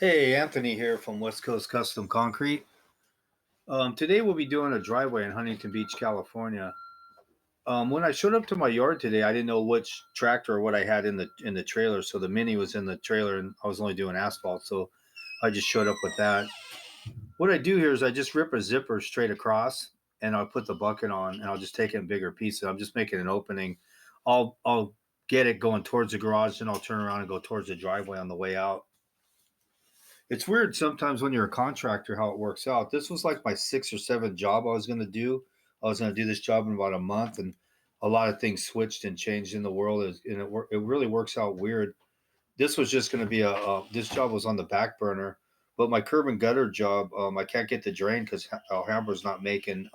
Hey, Anthony here from West Coast Custom Concrete. Today we'll be doing a driveway in Huntington Beach, California. When I showed up to my yard today, I didn't know which tractor or what I had in the trailer. So the Mini was in the trailer, and I was only doing asphalt. So I just showed up with that. What I do here is I just rip a zipper straight across, and I'll put the bucket on, and I'll just take it in bigger pieces. I'm just making an opening. I'll get it going towards the garage, then I'll turn around and go towards the driveway on the way out. It's weird sometimes when you're a contractor how it works out. This was like my sixth or seventh job I was going to do. I was going to do this job in about a month, and a lot of things switched and changed in the world, and it really works out weird. This was just going to be this job was on the back burner, but my curb and gutter job, I can't get the drain because Alhambra's not making.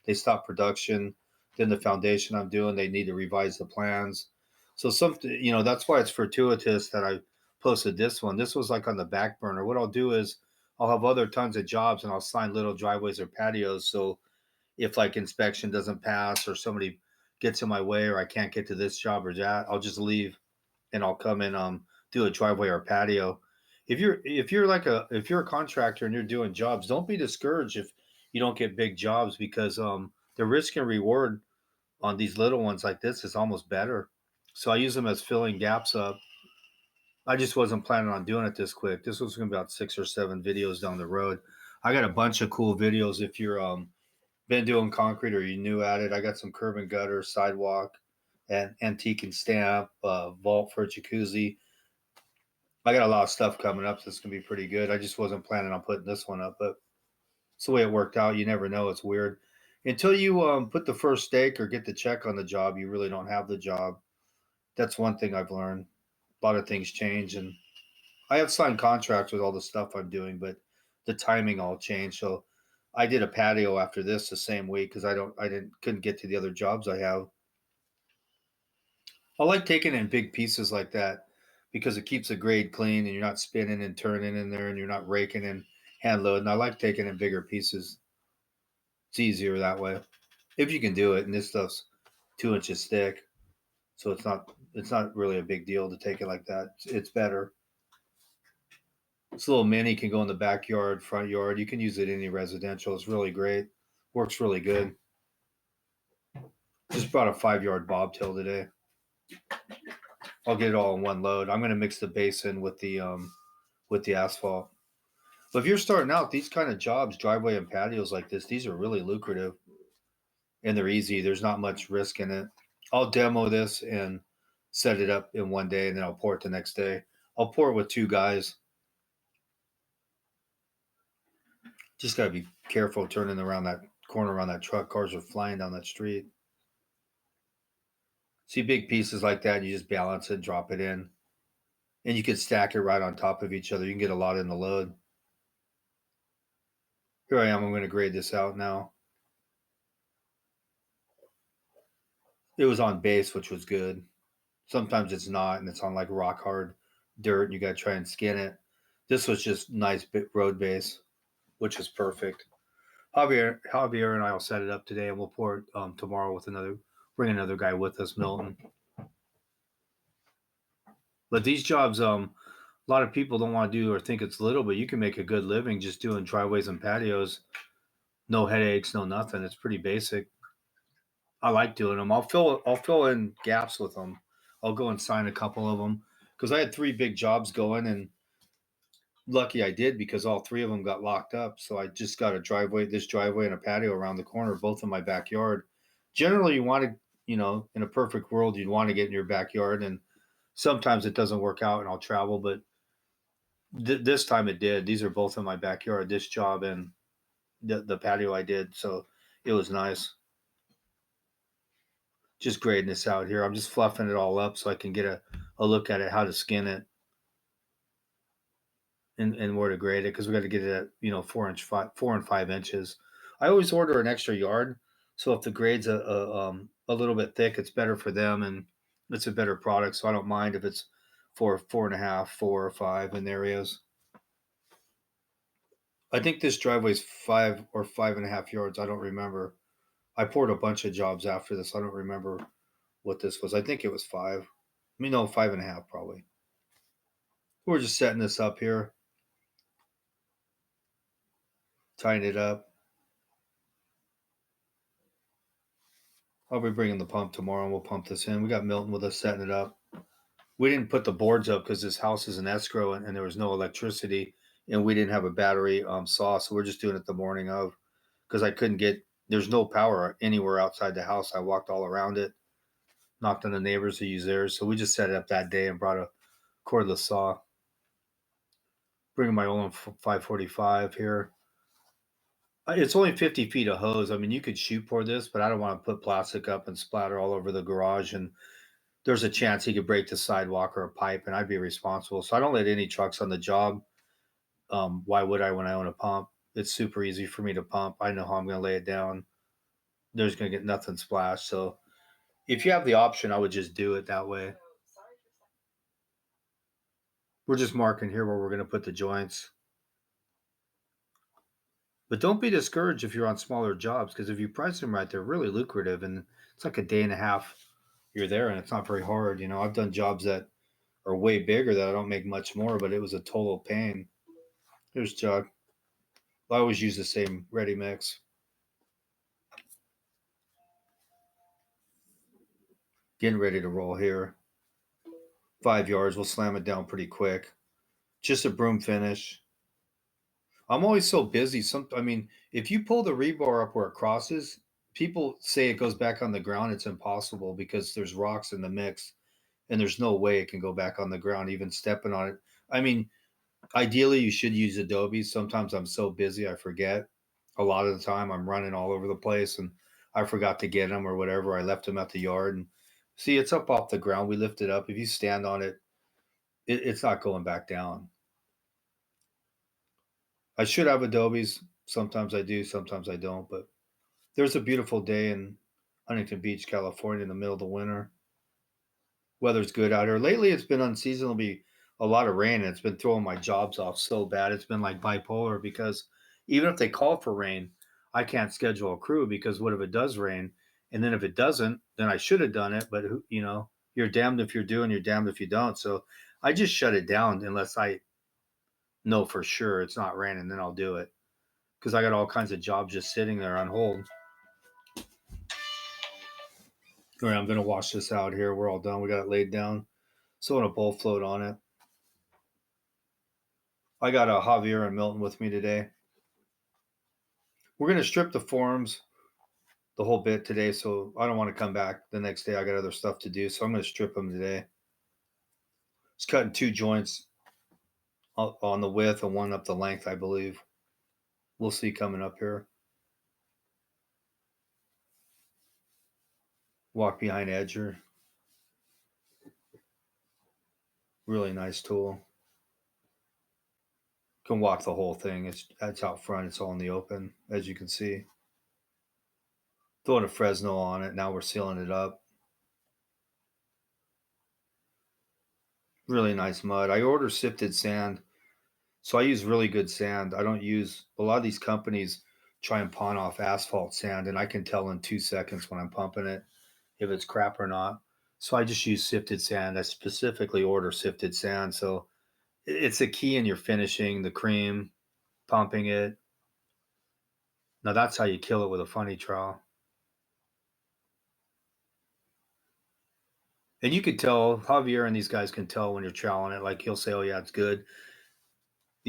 They stopped production. Then the foundation I'm doing, they need to revise the plans. So that's why it's fortuitous that I posted this one. This was like on the back burner. What I'll do is I'll have other tons of jobs and I'll sign little driveways or patios. So if like inspection doesn't pass or somebody gets in my way or I can't get to this job or that, I'll just leave and I'll come and do a driveway or patio. If you're a contractor and you're doing jobs, don't be discouraged if you don't get big jobs because the risk and reward on these little ones like this is almost better. So I use them as filling gaps up. I just wasn't planning on doing it this quick. This was going to be about 6 or 7 videos down the road. I got a bunch of cool videos if you're been doing concrete or you're new at it. I got some curb and gutter, sidewalk, and antique and stamp, vault for a jacuzzi. I got a lot of stuff coming up that's gonna be pretty good. I just wasn't planning on putting this one up, but it's the way it worked out. You never know. It's weird. Until you put the first stake or get the check on the job, you really don't have the job. That's one thing I've learned. A lot of things change, and I have signed contracts with all the stuff I'm doing, but the timing all changed. So I did a patio after this the same week because couldn't get to the other jobs I have. I like taking it in big pieces like that because it keeps the grade clean and you're not spinning and turning in there and you're not raking and hand loading. I like taking in bigger pieces. It's easier that way if you can do it. And this stuff's 2 inches thick, so it's not really a big deal to take it like that. It's better. This little mini can go in the backyard, front yard. You can use it in any residential. It's really great. Works really good. Just brought a 5 yard bobtail today. I'll get it all in one load. I'm going to mix the base in with the asphalt. But if you're starting out, these kind of jobs, driveway and patios like this, these are really lucrative and they're easy. There's not much risk in it. I'll demo this and set it up in one day and then I'll pour it the next day. I'll pour it with 2 guys. Just got to be careful turning around that corner around that truck. Cars are flying down that street. See big pieces like that, you just balance it, drop it in, and you can stack it right on top of each other. You can get a lot in the load. Here I am. I'm going to grade this out now. It was on base, which was good. Sometimes it's not, and it's on like rock hard dirt, and you got to try and skin it. This was just nice road base, which was perfect. Javier and I will set it up today, and we'll pour it tomorrow with bring another guy with us, Milton. But these jobs, a lot of people don't want to do or think it's little, but you can make a good living just doing driveways and patios. No headaches, no nothing. It's pretty basic. I like doing them. I'll fill in gaps with them. I'll go and sign a couple of them because I had 3 big jobs going, and lucky I did because all 3 of them got locked up. So I just got this driveway and a patio around the corner, both in my backyard. Generally, you want to, in a perfect world, you'd want to get in your backyard, and sometimes it doesn't work out, and I'll travel, but this time it did. These are both in my backyard. This job and the patio I did, so it was nice. Just grading this out here. I'm just fluffing it all up so I can get a look at it, how to skin it, and where to grade it because we got to get it at 4 and 5 inches. I always order an extra yard, so if the grade's a little bit thick, it's better for them and it's a better product. So I don't mind if it's 4.5, 4 or 5 in areas. I think this driveway is 5 or 5.5 yards. I don't remember. I poured a bunch of jobs after this. I don't remember what this was. I think it was 5. No, 5.5 probably. We're just setting this up here. tying it up. I'll be bringing the pump tomorrow and we'll pump this in. We got Milton with us setting it up. We didn't put the boards up because this house is an escrow and there was no electricity and we didn't have a battery saw. So we're just doing it the morning of because I couldn't get, there's no power anywhere outside the house. I walked all around it, knocked on the neighbors who use theirs. So we just set it up that day and brought a cordless saw. Bringing my own 545 here. It's only 50 feet of hose. I mean, you could shoot pour this, but I don't want to put plastic up and splatter all over the garage. And there's a chance he could break the sidewalk or a pipe, and I'd be responsible. So I don't let any trucks on the job. Why would I when I own a pump? It's super easy for me to pump. I know how I'm going to lay it down. There's going to get nothing splashed. So if you have the option, I would just do it that way. We're just marking here where we're going to put the joints. But don't be discouraged if you're on smaller jobs because if you price them right, they're really lucrative. And it's like a day and a half you're there and it's not very hard. You know, I've done jobs that are way bigger that I don't make much more, but it was a total pain. Here's Chuck. I always use the same ready mix. Getting ready to roll here. 5 yards. We'll slam it down pretty quick. Just a broom finish. I'm always so busy. I mean, if you pull the rebar up where it crosses, people say it goes back on the ground. It's impossible because there's rocks in the mix, and there's no way it can go back on the ground, even stepping on it. I mean, ideally, you should use Adobe. Sometimes I'm so busy, I forget. A lot of the time, I'm running all over the place, and I forgot to get them or whatever. I left them at the yard, and see, it's up off the ground. We lift it up. If you stand on it, it's not going back down. I should have Adobe's. Sometimes I do, sometimes I don't. But there's a beautiful day in Huntington Beach, California, in the middle of the winter. Weather's good out here. Lately, it's been unseasonably a lot of rain, and it's been throwing my jobs off so bad. It's been like bipolar because even if they call for rain, I can't schedule a crew because what if it does rain? And then if it doesn't, then I should have done it. But you're damned if you're doing, you're damned if you don't. So I just shut it down unless I know for sure it's not raining. Then I'll do it because I got all kinds of jobs just sitting there on hold. All right, I'm gonna wash this out here. We're all done. We got it laid down. So on a bowl float on it. I got a Javier and Milton with me today. We're gonna strip the forms the whole bit today, so I don't want to come back the next day. I got other stuff to do, so I'm gonna strip them today. Just cutting 2 joints on the width and one up the length, I believe. We'll see coming up here. Walk behind edger. Really nice tool. Can walk the whole thing. It's out front. It's all in the open, as you can see. Throwing a Fresno on it. Now we're sealing it up. Really nice mud. I order sifted sand. So I use really good sand. I don't use a lot of these companies try and pawn off asphalt sand, and I can tell in 2 seconds when I'm pumping it if it's crap or not. So I just use sifted sand. I specifically order sifted sand. So it's a key in your finishing the cream, pumping it. Now that's how you kill it with a funny trowel. And you could tell Javier and these guys can tell when you're troweling it. Like he'll say, "Oh yeah, it's good,"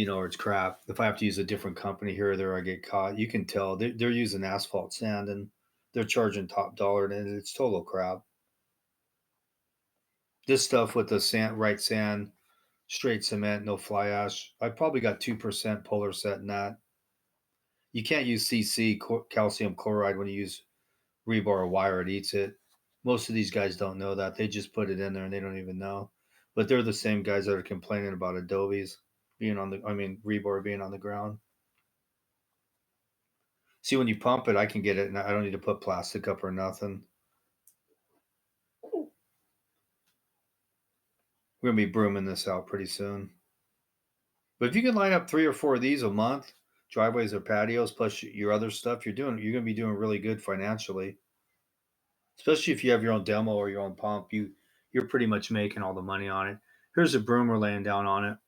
or it's crap. If I have to use a different company here or there, I get caught. You can tell they're using asphalt sand and they're charging top dollar, and it's total crap. This stuff with the sand, right sand, straight cement, no fly ash. I probably got 2% polar set in that. You can't use CC calcium chloride when you use rebar or wire. It eats it. Most of these guys don't know that. They just put it in there and they don't even know. But they're the same guys that are complaining about Adobe's rebar being on the ground. See, when you pump it, I can get it, and I don't need to put plastic up or nothing. We're gonna be brooming this out pretty soon. But if you can line up 3 or 4 of these a month, driveways or patios, plus your other stuff, you're gonna be doing really good financially. Especially if you have your own demo or your own pump, you're pretty much making all the money on it. Here's a broom we're laying down on it.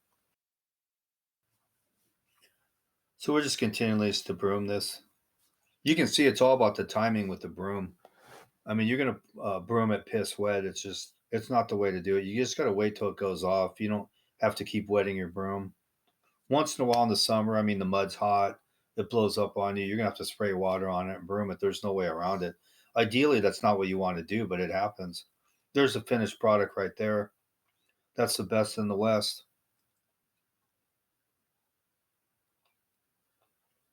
So we're just continuing to broom this. You can see it's all about the timing with the broom. I mean, you're gonna broom it piss wet. It's not the way to do it. You just gotta wait till it goes off. You don't have to keep wetting your broom. Once in a while in the summer, I mean, the mud's hot, it blows up on you. You're gonna have to spray water on it and broom it. There's no way around it. Ideally, that's not what you want to do, but it happens. There's a finished product right there. That's the best in the West.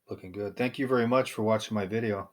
Looking good. Thank you very much for watching my video.